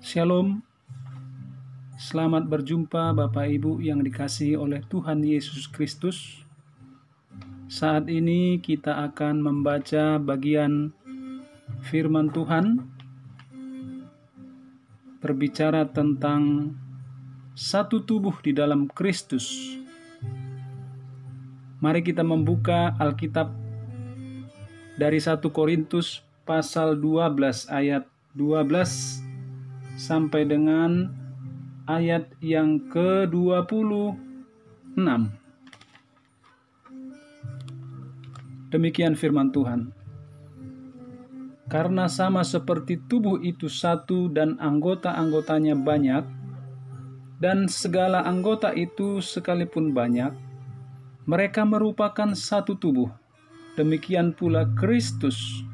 Shalom, selamat berjumpa Bapak Ibu yang dikasihi oleh Tuhan Yesus Kristus. Saat ini kita akan membaca bagian firman Tuhan berbicara tentang satu tubuh di dalam Kristus. Mari kita membuka Alkitab dari 1 Korintus pasal 12 ayat 12 sampai dengan ayat yang ke-26. Demikian firman Tuhan. Karena sama seperti tubuh itu satu dan anggota-anggotanya banyak, dan segala anggota itu sekalipun banyak, mereka merupakan satu tubuh. Demikian pula Kristus.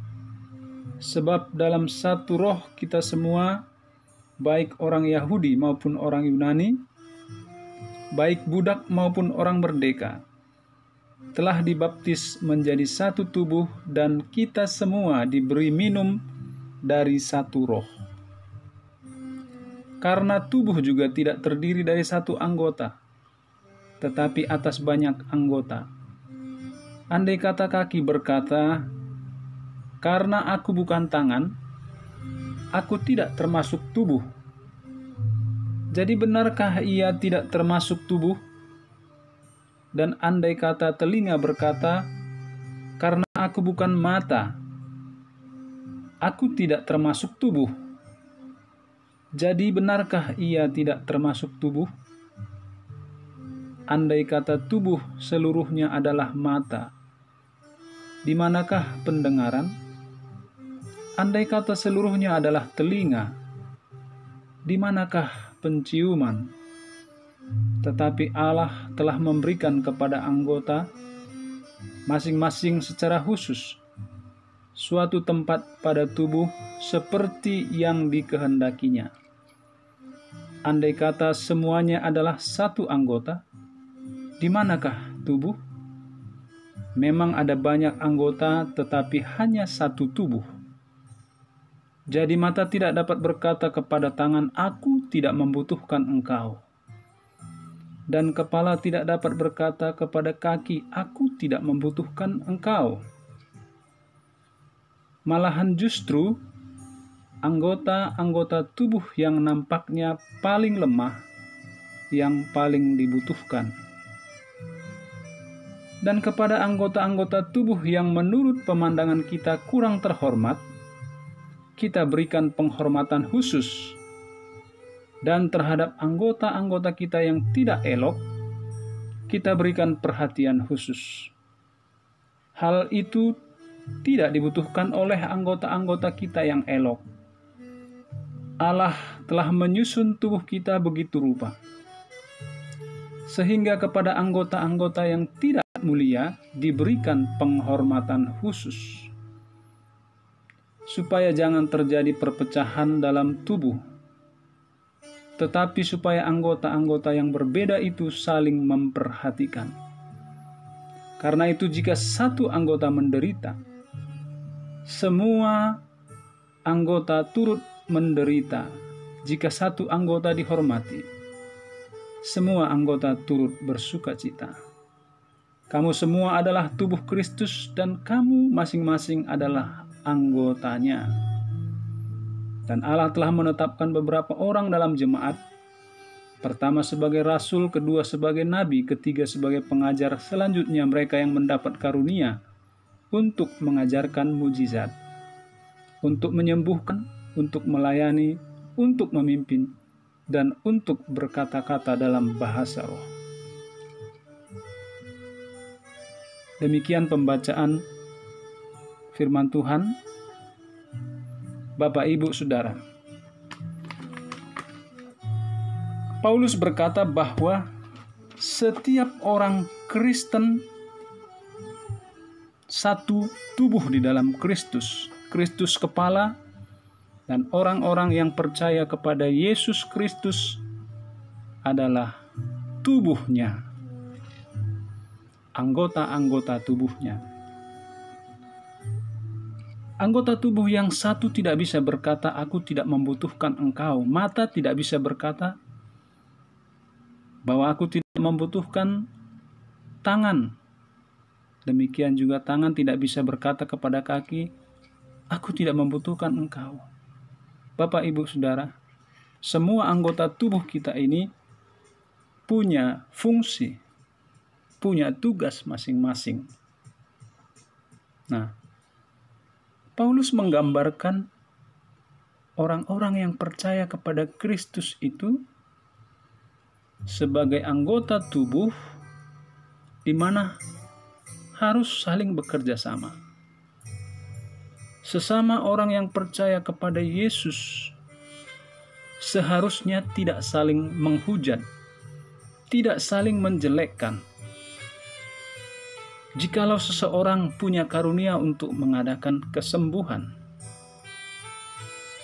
Sebab dalam satu roh kita semua, baik orang Yahudi maupun orang Yunani, baik budak maupun orang merdeka, telah dibaptis menjadi satu tubuh, dan kita semua diberi minum dari satu roh. Karena tubuh juga tidak terdiri dari satu anggota, tetapi atas banyak anggota. Andai kata kaki berkata, "Karena aku bukan tangan, aku tidak termasuk tubuh." Jadi benarkah ia tidak termasuk tubuh? Dan andai kata telinga berkata, "Karena aku bukan mata, aku tidak termasuk tubuh." Jadi benarkah ia tidak termasuk tubuh? Andai kata tubuh seluruhnya adalah mata, di manakah pendengaran? Andai kata seluruhnya adalah telinga, di manakah penciuman? Tetapi Allah telah memberikan kepada anggota masing-masing secara khusus suatu tempat pada tubuh seperti yang dikehendakinya. Andai kata semuanya adalah satu anggota, di manakah tubuh? Memang ada banyak anggota, tetapi hanya satu tubuh. Jadi mata tidak dapat berkata kepada tangan, "Aku tidak membutuhkan engkau." Dan kepala tidak dapat berkata kepada kaki, "Aku tidak membutuhkan engkau." Malahan justru anggota-anggota tubuh yang nampaknya paling lemah yang paling dibutuhkan. Dan kepada anggota-anggota tubuh yang menurut pemandangan kita kurang terhormat, kita berikan penghormatan khusus. Dan terhadap anggota-anggota kita yang tidak elok, kita berikan perhatian khusus. Hal itu tidak dibutuhkan oleh anggota-anggota kita yang elok. Allah telah menyusun tubuh kita begitu rupa, sehingga kepada anggota-anggota yang tidak mulia diberikan penghormatan khusus, supaya jangan terjadi perpecahan dalam tubuh, tetapi supaya anggota-anggota yang berbeda itu saling memperhatikan. Karena itu jika satu anggota menderita, semua anggota turut menderita. Jika satu anggota dihormati, semua anggota turut bersukacita. Kamu semua adalah tubuh Kristus, dan kamu masing-masing adalah anggotanya. Dan Allah telah menetapkan beberapa orang dalam jemaat, pertama sebagai rasul, kedua sebagai nabi, ketiga sebagai pengajar, selanjutnya mereka yang mendapat karunia untuk mengajarkan mujizat, untuk menyembuhkan, untuk melayani, untuk memimpin, dan untuk berkata-kata dalam bahasa roh. Demikian pembacaan firman Tuhan. Bapak, Ibu, Saudara, Paulus berkata bahwa setiap orang Kristen satu tubuh di dalam Kristus. Kristus kepala, dan orang-orang yang percaya kepada Yesus Kristus adalah tubuhnya, anggota-anggota tubuhnya. Anggota tubuh yang satu tidak bisa berkata, "Aku tidak membutuhkan engkau." Mata tidak bisa berkata bahwa aku tidak membutuhkan tangan. Demikian juga tangan tidak bisa berkata kepada kaki, "Aku tidak membutuhkan engkau." Bapak, Ibu, Saudara, semua anggota tubuh kita ini punya fungsi, punya tugas masing-masing. Nah, Paulus menggambarkan orang-orang yang percaya kepada Kristus itu sebagai anggota tubuh di mana harus saling bekerja sama. Sesama orang yang percaya kepada Yesus seharusnya tidak saling menghujat, tidak saling menjelekkan. Jikalau seseorang punya karunia untuk mengadakan kesembuhan,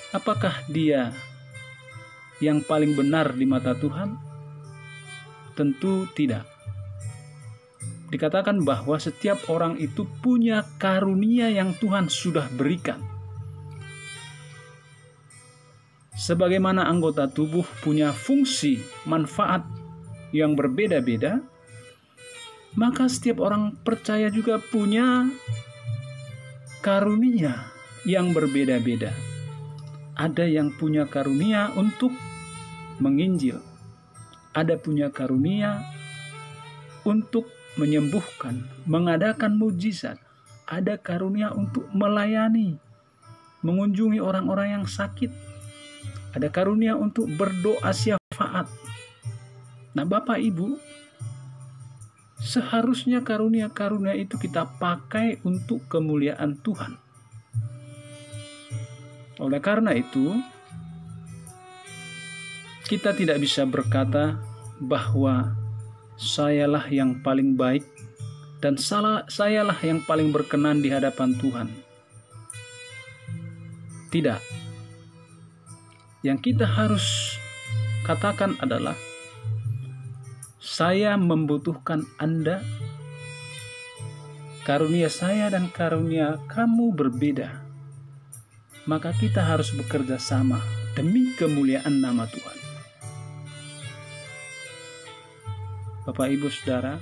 apakah dia yang paling benar di mata Tuhan? Tentu tidak. Dikatakan bahwa setiap orang itu punya karunia yang Tuhan sudah berikan. Sebagaimana anggota tubuh punya fungsi, manfaat yang berbeda-beda, maka setiap orang percaya juga punya karunia yang berbeda-beda. Ada yang punya karunia untuk menginjil, ada punya karunia untuk menyembuhkan, mengadakan mujizat, ada karunia untuk melayani, mengunjungi orang-orang yang sakit, ada karunia untuk berdoa syafaat. Nah, Bapak Ibu, seharusnya karunia-karunia itu kita pakai untuk kemuliaan Tuhan. Oleh karena itu, kita tidak bisa berkata bahwa sayalah yang paling baik dan sayalah yang paling berkenan di hadapan Tuhan. Tidak. Yang kita harus katakan adalah, saya membutuhkan Anda, karunia saya dan karunia kamu berbeda. Maka kita harus bekerja sama demi kemuliaan nama Tuhan. Bapak, Ibu, Saudara,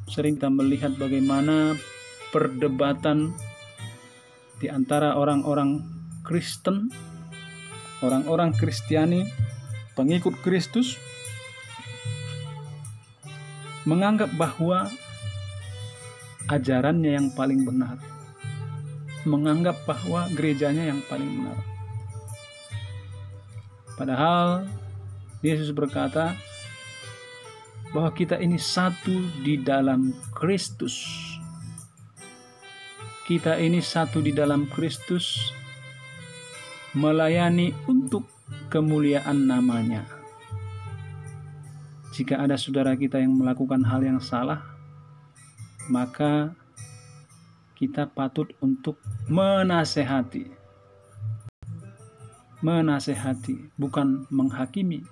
sering kita melihat bagaimana perdebatan di antara orang-orang Kristen, orang-orang Kristiani, pengikut Kristus, menganggap bahwa ajarannya yang paling benar, menganggap bahwa gerejanya yang paling benar. Padahal Yesus berkata bahwa kita ini satu di dalam Kristus. Kita ini satu di dalam Kristus, melayani untuk kemuliaan namanya. Jika ada saudara kita yang melakukan hal yang salah, maka kita patut untuk menasehati. Menasehati, bukan menghakimi.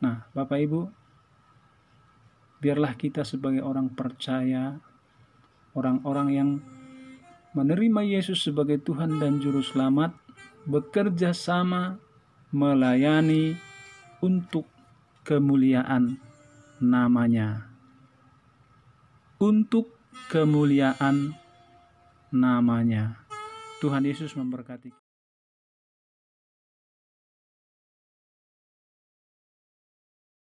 Nah, Bapak Ibu, biarlah kita sebagai orang percaya, orang-orang yang menerima Yesus sebagai Tuhan dan Juru Selamat, bekerja sama melayani untuk kemuliaan namanya. Untuk kemuliaan namanya. Tuhan Yesus memberkati.